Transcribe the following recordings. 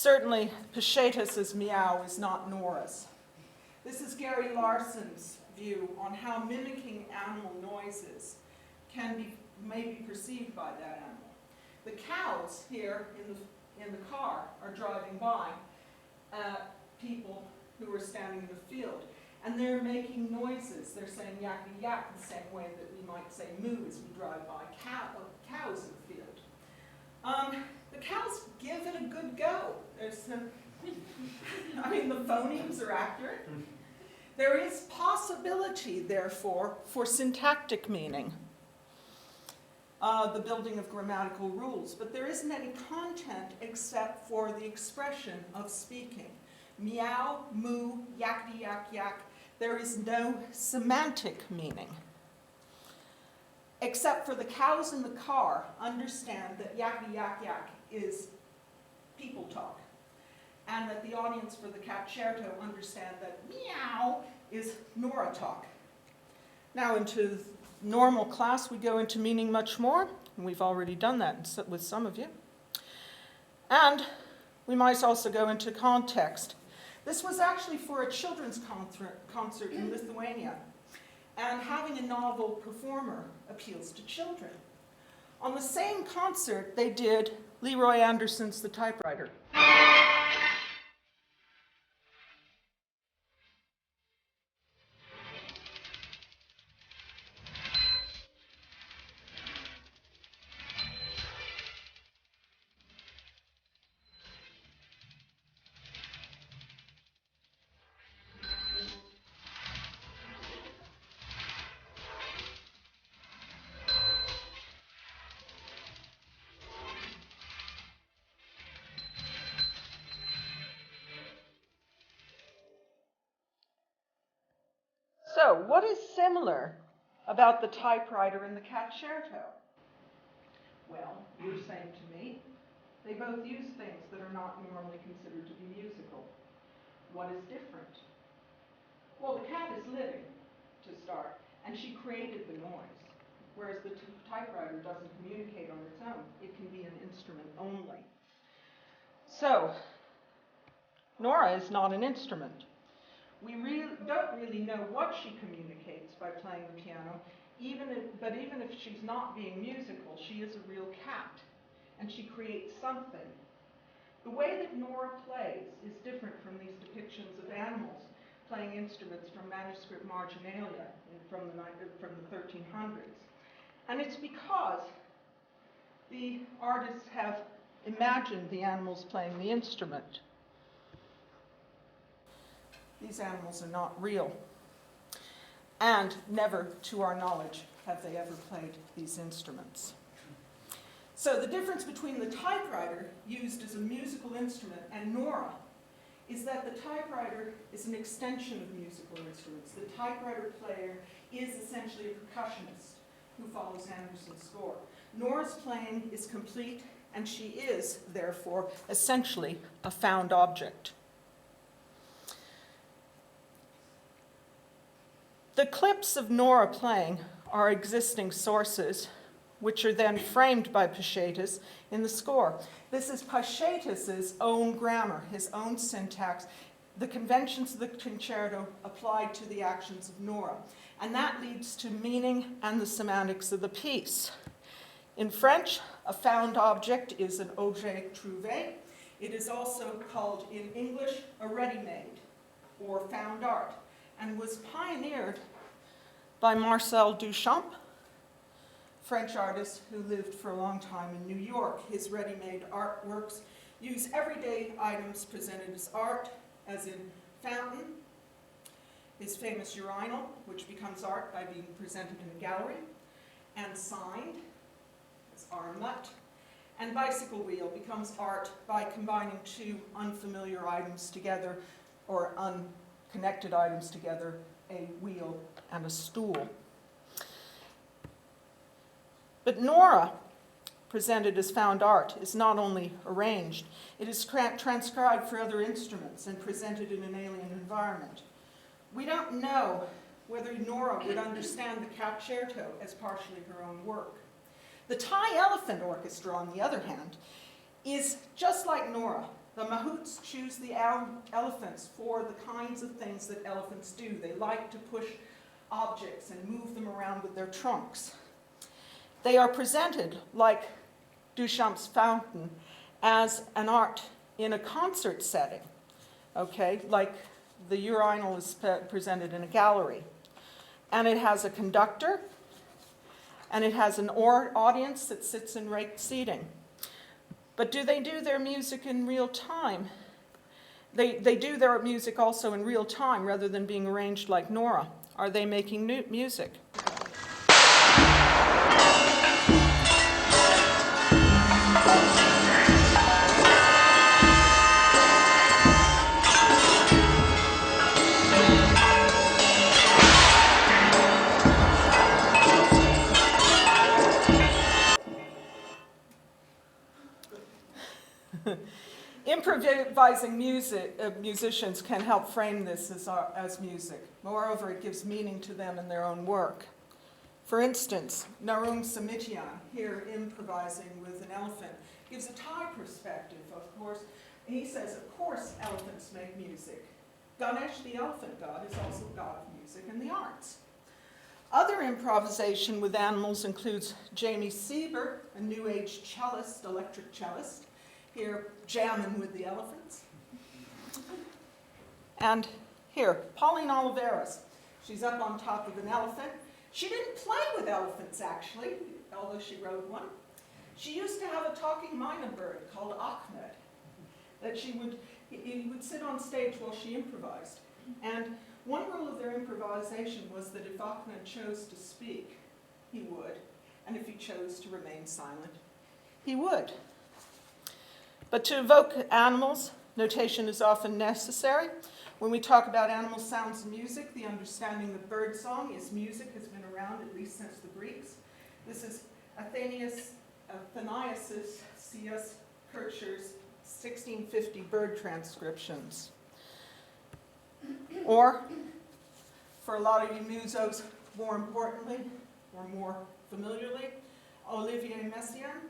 Certainly, Pachetas' meow is not Nora's. This is Gary Larson's view on how mimicking animal noises may be perceived by that animal. The cows here in the car are driving by people who are standing in the field, and they're making noises. They're saying yakety yak the same way that we might say moo as we drive by cows in the field. The cows give it a good go. I mean, the phonemes are accurate. There is possibility, therefore, for syntactic meaning, the building of grammatical rules, but there isn't any content except for the expression of speaking. Meow, moo, yakety yak yak. There is no semantic meaning, except for the cows in the car understand that yakety yak yak is people talk, and that the audience for the Concerto understand that meow is Nora talk. Now into normal class we go into meaning much more, and we've already done that with some of you. And we might also go into context. This was actually for a children's concert in Lithuania, and having a novel performer appeals to children. On the same concert, they did Leroy Anderson's The Typewriter. So, what is similar about the typewriter and the Concerto? Well, you're saying to me, they both use things that are not normally considered to be musical. What is different? Well, the cat is living, to start, and she created the noise, whereas the typewriter doesn't communicate on its own. It can be an instrument only. So, Nora is not an instrument. We don't really know what she communicates by playing the piano, but even if she's not being musical, she is a real cat, and she creates something. The way that Nora plays is different from these depictions of animals playing instruments from manuscript marginalia from the 1300s. And it's because the artists have imagined the animals playing the instrument. These animals are not real. And never, to our knowledge, have they ever played these instruments. So the difference between the typewriter, used as a musical instrument, and Nora, is that the typewriter is an extension of musical instruments. The typewriter player is essentially a percussionist who follows Anderson's score. Nora's playing is complete, and she is, therefore, essentially a found object. The clips of Nora playing are existing sources, which are then framed by Pachetas in the score. This is Pachetas' own grammar, his own syntax, the conventions of the concerto applied to the actions of Nora. And that leads to meaning and the semantics of the piece. In French, a found object is an objet trouvé. It is also called in English a ready-made or found art, and was pioneered by Marcel Duchamp, French artist who lived for a long time in New York. His ready-made artworks use everyday items presented as art, as in fountain, his famous urinal, which becomes art by being presented in a gallery, and signed, as armut, and bicycle wheel becomes art by combining two unfamiliar items together, or unconnected items together, a wheel and a stool. But Nora, presented as found art, is not only arranged, it is transcribed for other instruments and presented in an alien environment. We don't know whether Nora would understand the Concerto as partially her own work. The Thai Elephant Orchestra, on the other hand, is just like Nora, The mahouts choose the elephants for the kinds of things that elephants do. They like to push objects and move them around with their trunks. They are presented, like Duchamp's fountain, as an art in a concert setting, okay, like the urinal is presented in a gallery. And it has a conductor, and it has an audience that sits in raked seating. But do they do their music in real time? They do their music also in real time rather than being arranged like Nora. Are they making new music? Improvising musicians can help frame this as music. Moreover, it gives meaning to them in their own work. For instance, Narung Samitian, here improvising with an elephant, gives a Thai perspective, of course. He says, of course, elephants make music. Ganesh, the elephant god, is also god of music and the arts. Other improvisation with animals includes Jamie Sieber, a New Age cellist, electric cellist, here jamming with the elephants. And here, Pauline Oliveras. She's up on top of an elephant. She didn't play with elephants, actually, although she rode one. She used to have a talking mynah bird called Ahmed, that he would sit on stage while she improvised. And one rule of their improvisation was that if Ahmed chose to speak, he would. And if he chose to remain silent, he would. But to evoke animals, notation is often necessary. When we talk about animal sounds and music, the understanding that birdsong is music has been around at least since the Greeks. This is Athanasius C.S. Kircher's 1650 bird transcriptions. Or, for a lot of you musos, more importantly, or more familiarly, Olivier Messiaen.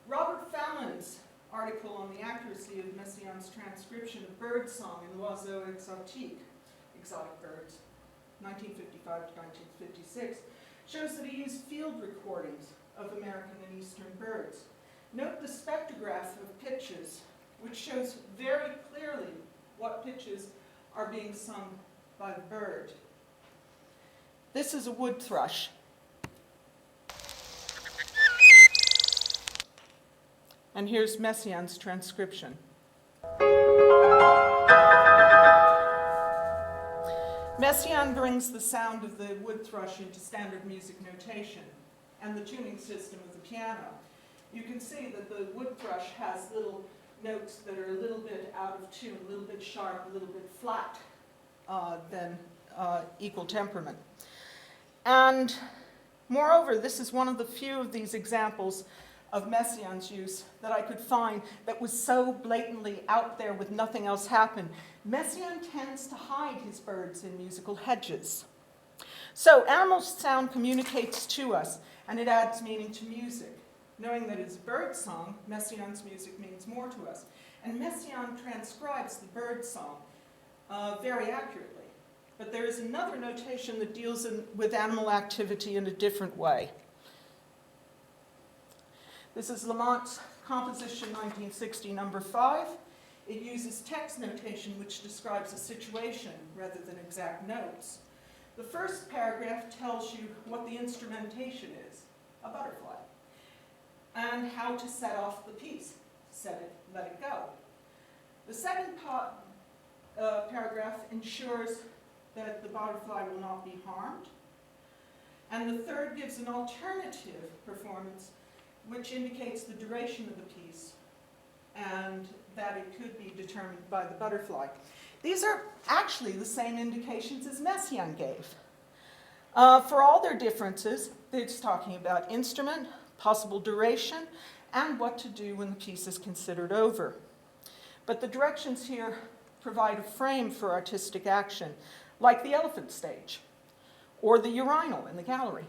Robert Fallon's article on the accuracy of Messiaen's transcription of birdsong in L'Oiseau Exotique, exotic birds, 1955 to 1956, shows that he used field recordings of American and Eastern birds. Note the spectrograph of pitches, which shows very clearly what pitches are being sung by the bird. This is a wood thrush. And here's Messiaen's transcription. Messiaen brings the sound of the wood thrush into standard music notation and the tuning system of the piano. You can see that the wood thrush has little notes that are a little bit out of tune, a little bit sharp, a little bit flat, than equal temperament. And moreover, this is one of the few of these examples of Messiaen's use that I could find that was so blatantly out there with nothing else happen. Messiaen tends to hide his birds in musical hedges. So animal sound communicates to us, and it adds meaning to music. Knowing that it's bird song, Messiaen's music means more to us. And Messiaen transcribes the bird song very accurately. But there is another notation that deals with animal activity in a different way. This is Lamont's composition 1960, number 5. It uses text notation which describes a situation rather than exact notes. The first paragraph tells you what the instrumentation is, a butterfly, and how to set off the piece, set it, let it go. The second paragraph ensures that the butterfly will not be harmed. And the third gives an alternative performance which indicates the duration of the piece and that it could be determined by the butterfly. These are actually the same indications as Messiaen gave. For all their differences, it's talking about instrument, possible duration, and what to do when the piece is considered over. But the directions here provide a frame for artistic action, like the elephant stage, or the urinal in the gallery.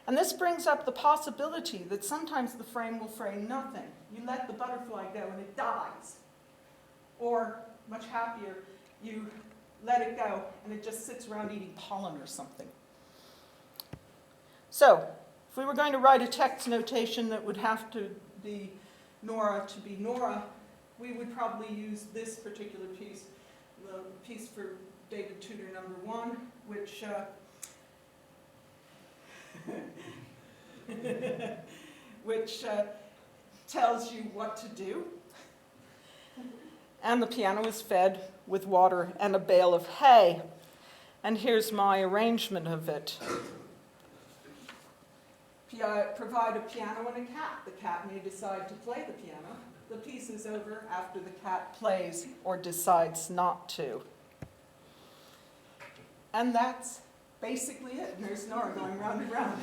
And this brings up the possibility that sometimes the frame will frame nothing. You let the butterfly go and it dies. more, much happier, you let it go, and it just sits around eating pollen or something. So, if we were going to write a text notation that would have to be Nora, we would probably use this particular piece, the piece for David Tudor number 1, which tells you what to do. And the piano is fed with water and a bale of hay. And here's my arrangement of it. Provide a piano and a cat. The cat may decide to play the piano. The piece is over after the cat plays or decides not to. And that's basically it. And there's Nora going round and round.